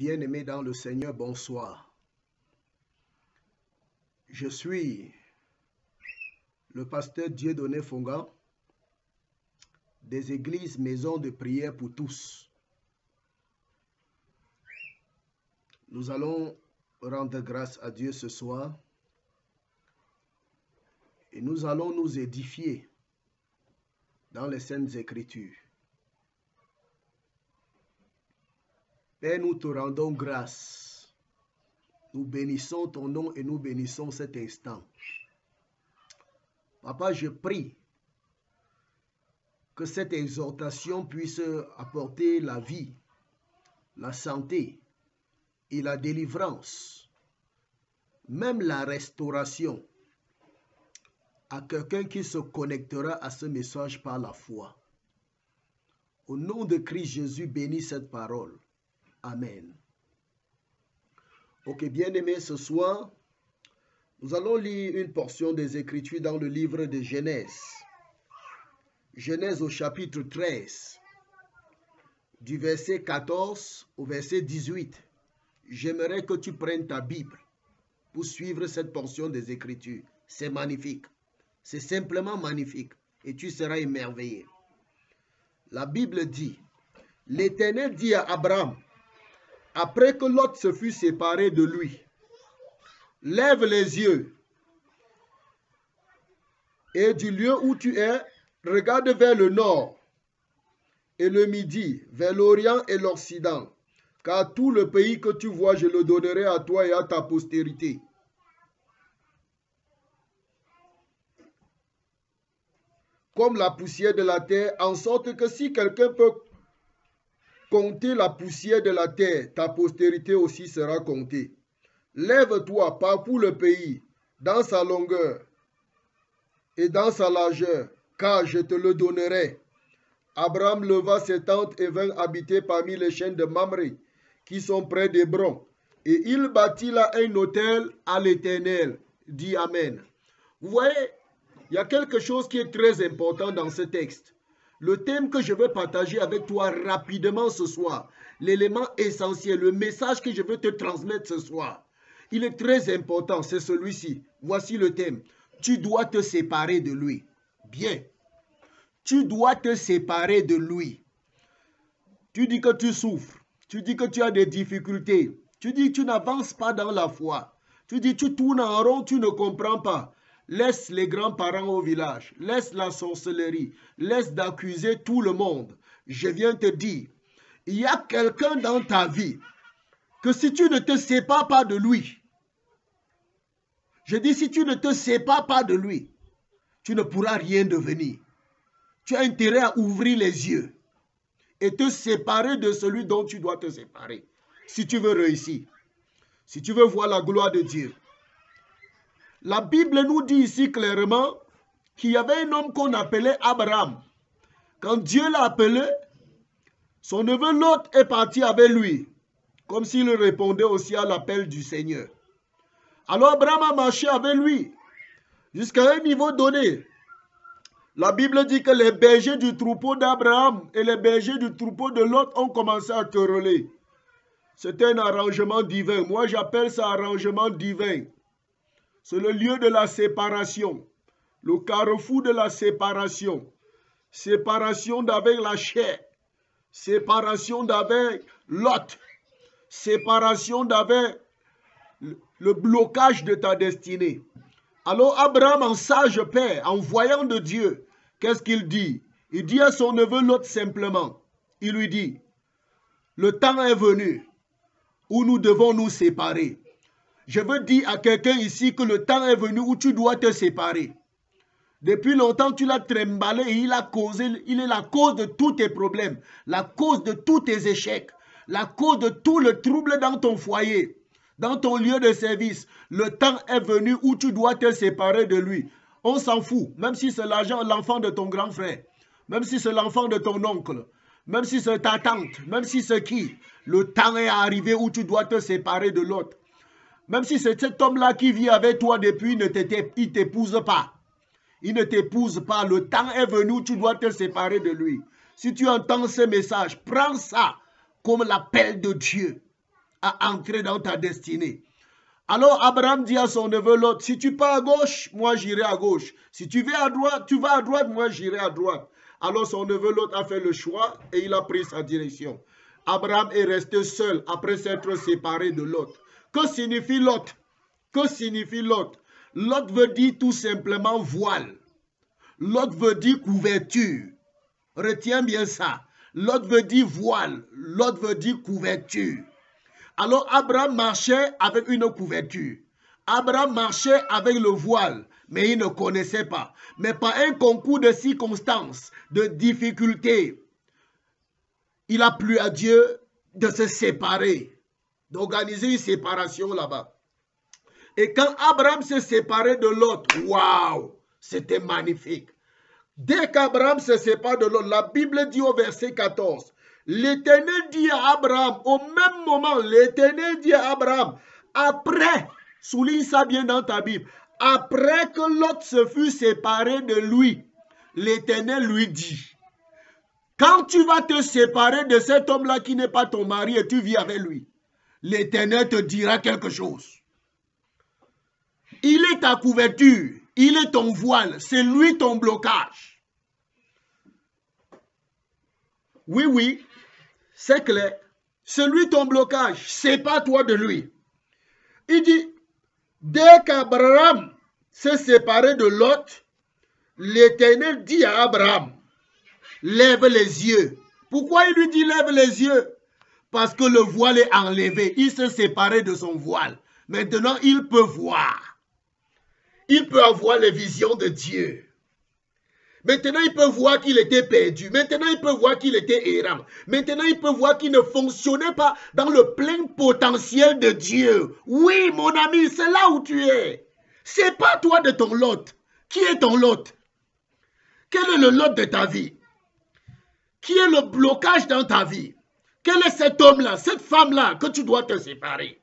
Bien-aimés dans le Seigneur, bonsoir. Je suis le pasteur Dieudonné Fonga des églises Maison de prière pour tous. Nous allons rendre grâce à Dieu ce soir et nous allons nous édifier dans les Saintes Écritures. Père, nous te rendons grâce. Nous bénissons ton nom et nous bénissons cet instant. Papa, je prie que cette exhortation puisse apporter la vie, la santé et la délivrance, même la restauration à quelqu'un qui se connectera à ce message par la foi. Au nom de Christ Jésus, bénis cette parole. Amen. Ok, bien-aimés, ce soir, nous allons lire une portion des Écritures dans le livre de Genèse. Genèse au chapitre 13, du verset 14 au verset 18. J'aimerais que tu prennes ta Bible pour suivre cette portion des Écritures. C'est magnifique. C'est simplement magnifique. Et tu seras émerveillé. La Bible dit, l'Éternel dit à Abraham, après que Lot se fut séparé de lui, lève les yeux et du lieu où tu es, regarde vers le nord et le midi, vers l'orient et l'occident, car tout le pays que tu vois, je le donnerai à toi et à ta postérité. Comme la poussière de la terre, en sorte que si quelqu'un peut compter la poussière de la terre, ta postérité aussi sera comptée. Lève-toi, parcours le pays, dans sa longueur et dans sa largeur, car je te le donnerai. Abraham leva ses tentes et vint habiter parmi les chaînes de Mamré, qui sont près d'Hébron. Et il bâtit là un autel à l'Éternel. Dis Amen. Vous voyez, il y a quelque chose qui est très important dans ce texte. Le thème que je veux partager avec toi rapidement ce soir, l'élément essentiel, le message que je veux te transmettre ce soir, il est très important, c'est celui-ci. Voici le thème. Tu dois te séparer de lui. Bien. Tu dois te séparer de lui. Tu dis que tu souffres. Tu dis que tu as des difficultés. Tu dis que tu n'avances pas dans la foi. Tu dis que tu tournes en rond, tu ne comprends pas. Laisse les grands-parents au village. Laisse la sorcellerie. Laisse d'accuser tout le monde. Je viens te dire, il y a quelqu'un dans ta vie que si tu ne te sépares pas de lui, je dis si tu ne te sépares pas de lui, tu ne pourras rien devenir. Tu as intérêt à ouvrir les yeux et te séparer de celui dont tu dois te séparer. Si tu veux réussir, si tu veux voir la gloire de Dieu. La Bible nous dit ici clairement qu'il y avait un homme qu'on appelait Abraham. Quand Dieu l'a appelé, son neveu Lot est parti avec lui, comme s'il répondait aussi à l'appel du Seigneur. Alors Abraham a marché avec lui jusqu'à un niveau donné. La Bible dit que les bergers du troupeau d'Abraham et les bergers du troupeau de Lot ont commencé à quereller. C'était un arrangement divin. Moi, j'appelle ça arrangement divin. C'est le lieu de la séparation, le carrefour de la séparation. Séparation d'avec la chair, séparation d'avec Lot, séparation d'avec le blocage de ta destinée. Alors Abraham, en sage père, en voyant de Dieu, qu'est-ce qu'il dit? Il dit à son neveu Lot simplement, il lui dit, le temps est venu où nous devons nous séparer. Je veux dire à quelqu'un ici que le temps est venu où tu dois te séparer. Depuis longtemps, tu l'as trimballé et il est la cause de tous tes problèmes, la cause de tous tes échecs, la cause de tout le trouble dans ton foyer, dans ton lieu de service. Le temps est venu où tu dois te séparer de lui. On s'en fout, même si c'est l'enfant de ton grand frère, même si c'est l'enfant de ton oncle, même si c'est ta tante, même si c'est qui. Le temps est arrivé où tu dois te séparer de l'autre. Même si c'est cet homme-là qui vit avec toi depuis, il ne t'épouse pas. Il ne t'épouse pas. Le temps est venu où tu dois te séparer de lui. Si tu entends ce message, prends ça comme l'appel de Dieu. à entrer dans ta destinée. Alors Abraham dit à son neveu Lot, si tu pars à gauche, moi j'irai à gauche. Si tu vas à droite, moi j'irai à droite. Alors son neveu Lot a fait le choix et il a pris sa direction. Abraham est resté seul après s'être séparé de Lot. Que signifie Lot? Que signifie Lot? Lot veut dire tout simplement voile. Lot veut dire couverture. Retiens bien ça. Lot veut dire voile. Lot veut dire couverture. Alors Abraham marchait avec une couverture. Abraham marchait avec le voile, mais il ne connaissait pas. Mais par un concours de circonstances, de difficultés, il a plu à Dieu de se séparer, d'organiser une séparation là-bas. Et quand Abraham s'est séparé de Lot, waouh, c'était magnifique. Dès qu'Abraham se sépare de Lot, la Bible dit au verset 14, l'Éternel dit à Abraham, au même moment, l'Éternel dit à Abraham, après, souligne ça bien dans ta Bible, après que Lot se fut séparé de lui, l'Éternel lui dit, quand tu vas te séparer de cet homme-là qui n'est pas ton mari et tu vis avec lui, l'Éternel te dira quelque chose. Il est ta couverture, il est ton voile, c'est lui ton blocage. Oui, oui, c'est clair. C'est lui ton blocage, c'est pas toi de lui. Il dit, dès qu'Abraham s'est séparé de Lot, l'Éternel dit à Abraham, lève les yeux. Pourquoi il lui dit lève les yeux? Parce que le voile est enlevé. Il s'est séparé de son voile. Maintenant, il peut voir. Il peut avoir les visions de Dieu. Maintenant, il peut voir qu'il était perdu. Maintenant, il peut voir qu'il était errant. Maintenant, il peut voir qu'il ne fonctionnait pas dans le plein potentiel de Dieu. Oui, mon ami, c'est là où tu es. C'est pas toi de ton lot. Qui est ton lot? Quel est le lot de ta vie? Qui est le blocage dans ta vie? Quel est cet homme-là, cette femme-là que tu dois te séparer?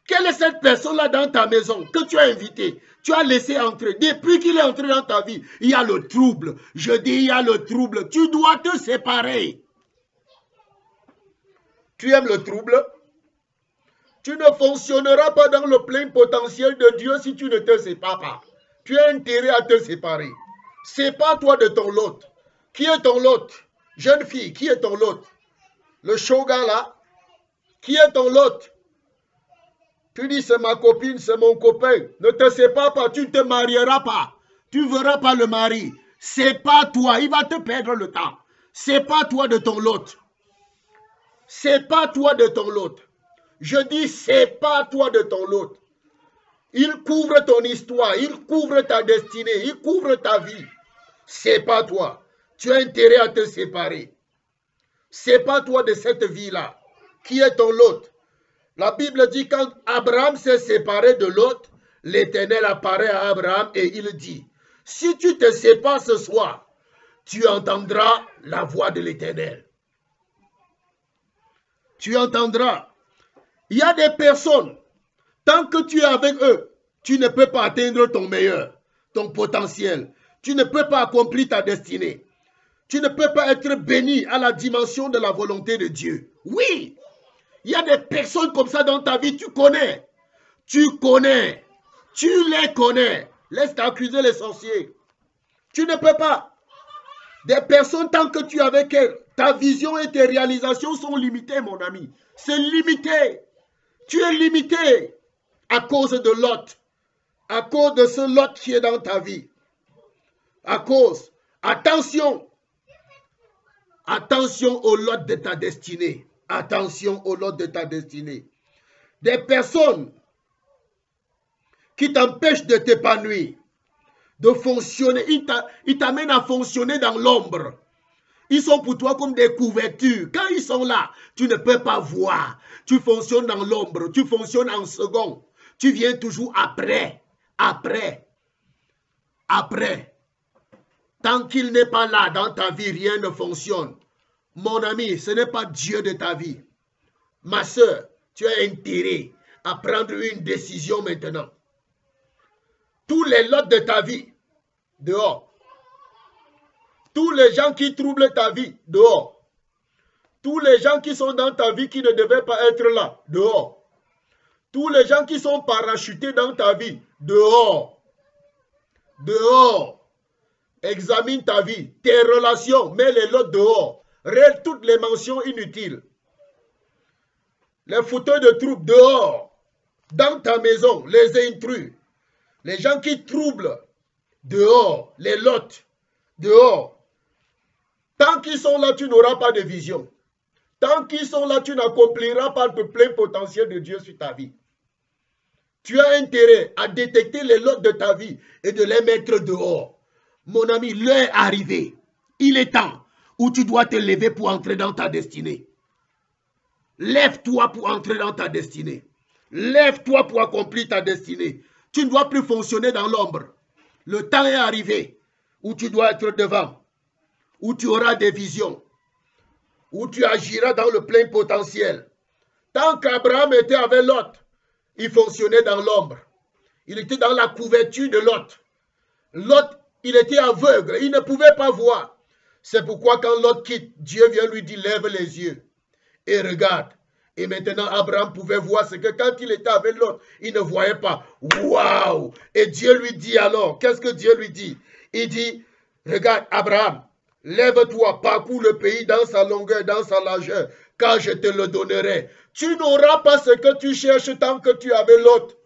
Quelle est cette personne-là dans ta maison que tu as invité, tu as laissé entrer? Depuis qu'il est entré dans ta vie, il y a le trouble. Je dis, il y a le trouble. Tu dois te séparer. Tu aimes le trouble? Tu ne fonctionneras pas dans le plein potentiel de Dieu si tu ne te sépares pas. Tu as intérêt à te séparer. Sépare-toi de ton lot. Qui est ton lot? Jeune fille, qui est ton lot? Le shogun là? Qui est ton lot? Tu dis, c'est ma copine, c'est mon copain. Ne te sépare pas, tu ne te marieras pas. Tu ne verras pas le mari. C'est pas toi, il va te perdre le temps. C'est pas toi de ton lot. C'est pas toi de ton lot. Je dis, c'est pas toi de ton lot. Il couvre ton histoire, il couvre ta destinée, il couvre ta vie. C'est pas toi. Tu as intérêt à te séparer. C'est pas toi de cette vie-là. Qui est ton lot? La Bible dit quand Abraham s'est séparé de Lot, l'Éternel apparaît à Abraham et il dit, si tu te sépares ce soir, tu entendras la voix de l'Éternel. Tu entendras. Il y a des personnes, tant que tu es avec eux, tu ne peux pas atteindre ton meilleur, ton potentiel. Tu ne peux pas accomplir ta destinée. Tu ne peux pas être béni à la dimension de la volonté de Dieu. Oui! Il y a des personnes comme ça dans ta vie, tu connais. Tu connais. Tu les connais. Laisse t'accuser les sorciers. Tu ne peux pas. Des personnes, tant que tu es avec elles, ta vision et tes réalisations sont limitées, mon ami. C'est limité. Tu es limité à cause de Lot. À cause de ce Lot qui est dans ta vie. À cause. Attention. Attention au Lot de ta destinée. Attention au lot de ta destinée. Des personnes qui t'empêchent de t'épanouir, de fonctionner, ils t'amènent à fonctionner dans l'ombre. Ils sont pour toi comme des couvertures. Quand ils sont là, tu ne peux pas voir. Tu fonctionnes dans l'ombre, tu fonctionnes en second. Tu viens toujours après, après, après. Tant qu'il n'est pas là dans ta vie, rien ne fonctionne. Mon ami, ce n'est pas Dieu de ta vie. Ma soeur, tu as intérêt à prendre une décision maintenant. Tous les lots de ta vie, dehors. Tous les gens qui troublent ta vie, dehors. Tous les gens qui sont dans ta vie qui ne devaient pas être là, dehors. Tous les gens qui sont parachutés dans ta vie, dehors. Dehors. Examine ta vie, tes relations, mets les lots dehors. Règle toutes les mentions inutiles. Les fauteuils de troupe dehors. Dans ta maison, les intrus. Les gens qui troublent, dehors. Les lots, dehors. Tant qu'ils sont là, tu n'auras pas de vision. Tant qu'ils sont là, tu n'accompliras pas le plein potentiel de Dieu sur ta vie. Tu as intérêt à détecter les lots de ta vie et de les mettre dehors. Mon ami, l'heure est arrivée. Il est temps où tu dois te lever pour entrer dans ta destinée. Lève-toi pour entrer dans ta destinée. Lève-toi pour accomplir ta destinée. Tu ne dois plus fonctionner dans l'ombre. Le temps est arrivé où tu dois être devant, où tu auras des visions, où tu agiras dans le plein potentiel. Tant qu'Abraham était avec Lot, il fonctionnait dans l'ombre. Il était dans la couverture de Lot. Lot, il était aveugle, il ne pouvait pas voir. C'est pourquoi quand Lot quitte, Dieu vient lui dire, lève les yeux et regarde. Et maintenant, Abraham pouvait voir ce que quand il était avec Lot, il ne voyait pas. Waouh! Et Dieu lui dit alors, qu'est-ce que Dieu lui dit? Il dit, regarde Abraham, lève-toi, parcours le pays dans sa longueur, dans sa largeur, car je te le donnerai. Tu n'auras pas ce que tu cherches tant que tu avais Lot.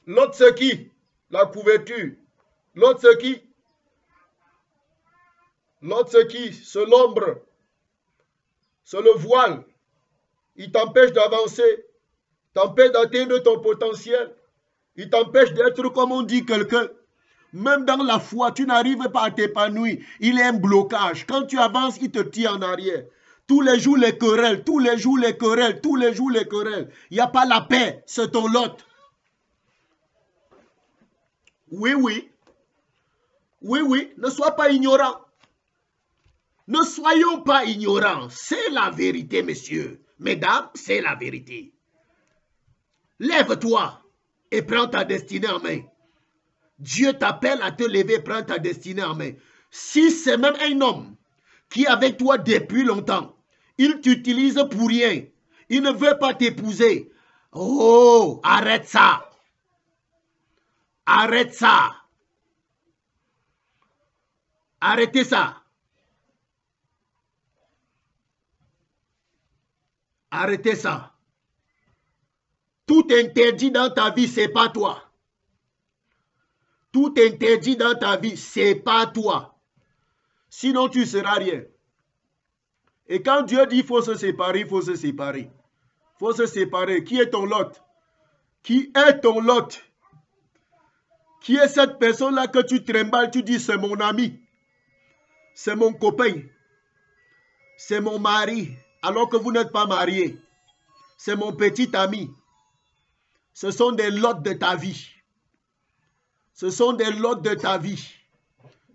Lot c'est qui? La couverture. Lot c'est qui? Lot c'est qui? C'est l'ombre. C'est le voile. Il t'empêche d'avancer. T'empêche d'atteindre ton potentiel. Il t'empêche d'être comme on dit quelqu'un. Même dans la foi, tu n'arrives pas à t'épanouir. Il y a un blocage. Quand tu avances, il te tire en arrière. Tous les jours, les querelles. Tous les jours, les querelles. Tous les jours, les querelles. Il n'y a pas la paix. C'est ton Lot. Oui, oui. Oui, oui. Ne sois pas ignorant. Ne soyons pas ignorants. C'est la vérité, messieurs. Mesdames, c'est la vérité. Lève-toi et prends ta destinée en main. Dieu t'appelle à te lever, prends ta destinée en main. Si c'est même un homme qui est avec toi depuis longtemps, il t'utilise pour rien, il ne veut pas t'épouser. Oh, arrête ça. Arrête ça. Arrêtez ça. Arrêtez ça. Tout interdit dans ta vie, c'est pas toi. Tout interdit dans ta vie, c'est pas toi. Sinon, tu ne seras rien. Et quand Dieu dit qu'il faut se séparer, il faut se séparer. Il faut se séparer. Qui est ton Lot? Qui est ton Lot? Qui est cette personne-là que tu trembles, tu dis c'est mon ami, c'est mon copain, c'est mon mari, alors que vous n'êtes pas marié. C'est mon petit ami. Ce sont des lots de ta vie. Ce sont des lots de ta vie.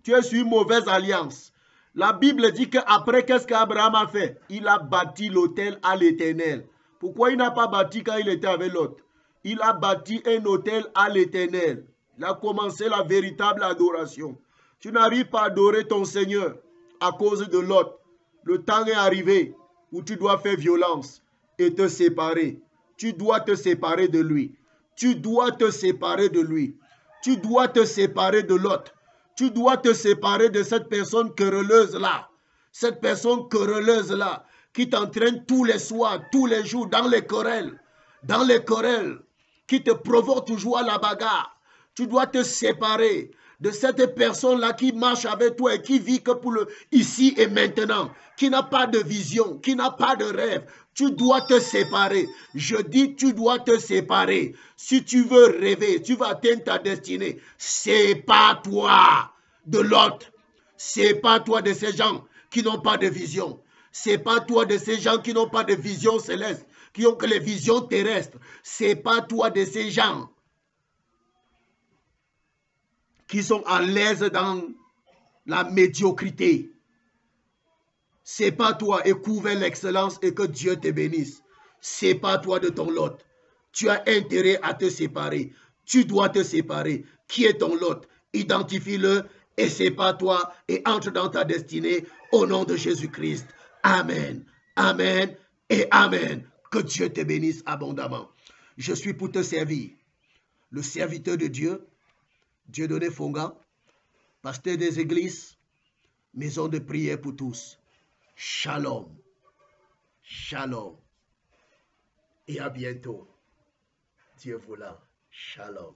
Tu es sur une mauvaise alliance. La Bible dit qu'après, qu'est-ce qu'Abraham a fait? Il a bâti l'autel à l'Éternel. Pourquoi il n'a pas bâti quand il était avec Lot? Il a bâti un autel à l'Éternel. Il a commencé la véritable adoration. Tu n'arrives pas à adorer ton Seigneur à cause de Lot. Le temps est arrivé où tu dois faire violence et te séparer. Tu dois te séparer de lui. Tu dois te séparer de lui. Tu dois te séparer de Lot. Tu dois te séparer de cette personne querelleuse-là. Cette personne querelleuse-là qui t'entraîne tous les soirs, tous les jours dans les querelles. Dans les querelles. Qui te provoque toujours à la bagarre. Tu dois te séparer de cette personne-là qui marche avec toi et qui vit que pour le ici et maintenant. Qui n'a pas de vision, qui n'a pas de rêve. Tu dois te séparer. Je dis, tu dois te séparer. Si tu veux rêver, tu vas atteindre ta destinée. C'est pas toi de l'autre. C'est pas toi de ces gens qui n'ont pas de vision. C'est pas toi de ces gens qui n'ont pas de vision céleste, qui ont que les visions terrestres. C'est pas toi de ces gens qui sont à l'aise dans la médiocrité. C'est pas toi, et couvre l'excellence et que Dieu te bénisse. C'est pas toi de ton Lot. Tu as intérêt à te séparer. Tu dois te séparer. Qui est ton Lot? Identifie-le et sépare-toi et entre dans ta destinée au nom de Jésus-Christ. Amen. Amen et Amen. Que Dieu te bénisse abondamment. Je suis pour te servir. Le serviteur de Dieu, Dieudonné Fonga, pasteur des églises, maison de prière pour tous. Shalom. Shalom. Et à bientôt. Dieu voulant. Shalom.